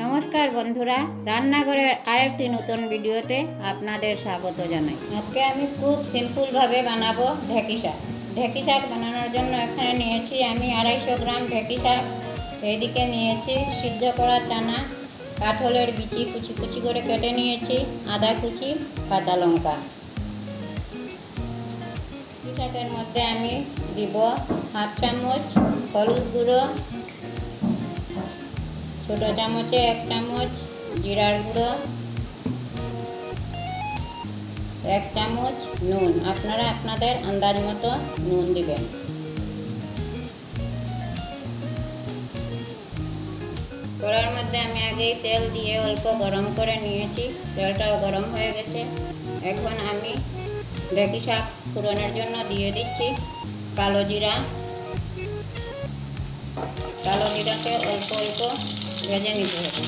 নমস্কার বন্ধুরা, রান্নাঘরের আরেকটি নতুন ভিডিওতে আপনাদের স্বাগত জানাই। আজকে আমি খুব সিম্পলভাবে বানাবো ঢেঁকি শাক। ঢেঁকি শাক বানানোর জন্য এখানে নিয়েছি আমি 250 গ্রাম ঢেঁকি শাক। এইদিকে নিয়েছি সিদ্ধ করা চানা, কাঁঠালের বিচি কুচি কুচি করে কেটে নিয়েছি, আদা কুচি, কাঁচা লঙ্কা। ঢেঁকি শাকের মধ্যে আমি দিব হাফ চামচ হলুদ গুঁড়ো, ছোটো চামচে 1 চামচ জিরার গুঁড়ো, 1 চামচ নুন। আপনারা আপনাদের আন্দাজ মতো নুন দিবেন। কড়ার মধ্যে আমি আগেই তেল দিয়ে অল্প গরম করে নিয়েছি, তেলটাও গরম হয়ে গেছে। এখন আমি ঢেঁকি শাক ফোড়নের জন্য দিয়ে দিচ্ছি কালো জিরা। কালো জিরাকে অল্প অল্প ভেজে নিতে হবে।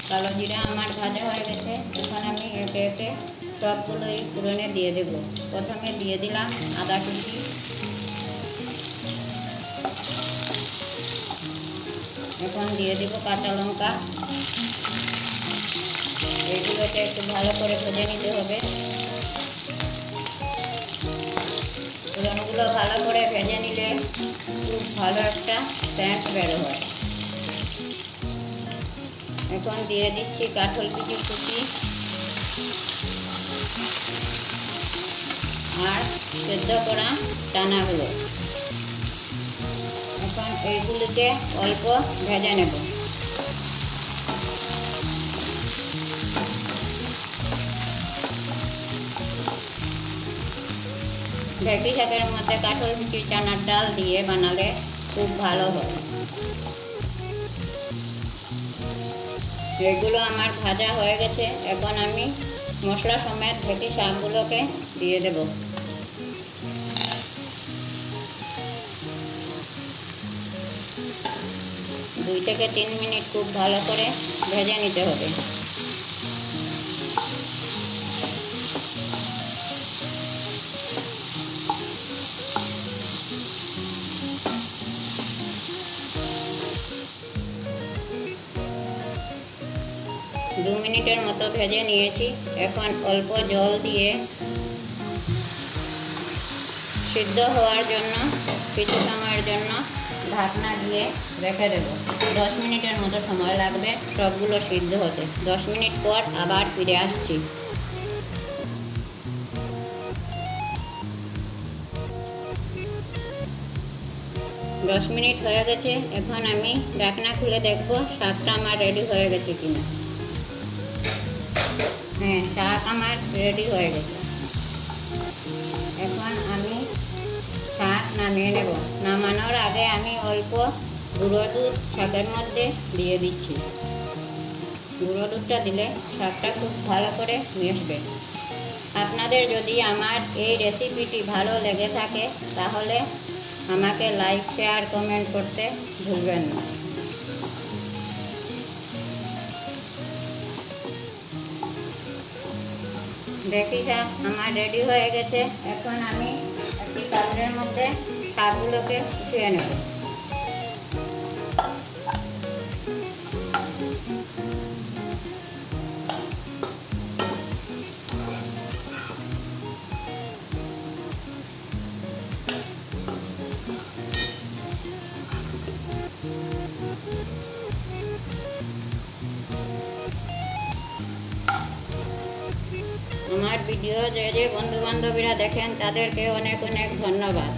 কালো জিরা আমার ভাজা হয়ে গেছে। এখন আমি একে একে সবগুলো এই ফোড়নে দিয়ে দেব। প্রথমে দিয়ে দিলাম আদা কুচি, এখন দিয়ে দেব কাঁচা লঙ্কা। এগুলোকে একটু ভালো করে ভেজে নিতে হবে। ফোড়নগুলো ভালো করে ভেজে নিলে খুব ভালো একটা সেন্ট বের হয়। এখন দিয়ে দিচ্ছি কাঁঠাল বিচি কুচি আর সেদ্ধ করা চানাগুলো। এখন এইগুলিকে অল্প ভেজে নেব। ঢেঁকি শাকের মধ্যে কাঁঠাল বিচি চানার ডাল দিয়ে বানালে খুব ভালো হয়। এগুলো আমার ভাজা হয়ে গেছে। এখন আমি মশলা সমেত ঢেঁকি শাকগুলোকে দিয়ে দেব। দুই থেকে 3 মিনিট খুব ভালো করে ভেজে নিতে হবে। দু মিনিটের মতো ভেজে নিয়েছি। এখন অল্প জল দিয়ে সিদ্ধ হওয়ার জন্য কিছু সময়ের জন্য ঢাকনা দিয়ে রেখে দেব। 10 মিনিটের মতো সময় লাগবে সবগুলো সিদ্ধ হতে। 10 মিনিট পর আবার ফিরে আসছি। 10 মিনিট হয়ে গেছে। এখন আমি ঢাকনা খুলে দেখব শাকটা আমার রেডি হয়ে গেছে কিনা। হ্যাঁ, শাক আমার রেডি হয়ে গেছে। এখন আমি শাক নামিয়ে নেব। নামানোর আগে আমি অল্প গুঁড়ো দুধ শাকের মধ্যে দিয়ে দিচ্ছি। গুঁড়ো দুধটা দিলে শাকটা খুব ভালো করে মিশবে। আপনাদের যদি আমার এই রেসিপিটি ভালো লেগে থাকে তাহলে আমাকে লাইক, শেয়ার, কমেন্ট করতে ভুলবেন না। ঢেঁকি শাক আমার রেডি হয়ে গেছে। এখন আমি একটি পাত্রের মধ্যে শাকগুলোকে উঠিয়ে নেব। আমার ভিডিও যে বন্ধু বান্ধবীরা দেখেন তাদেরকে অনেক অনেক ধন্যবাদ।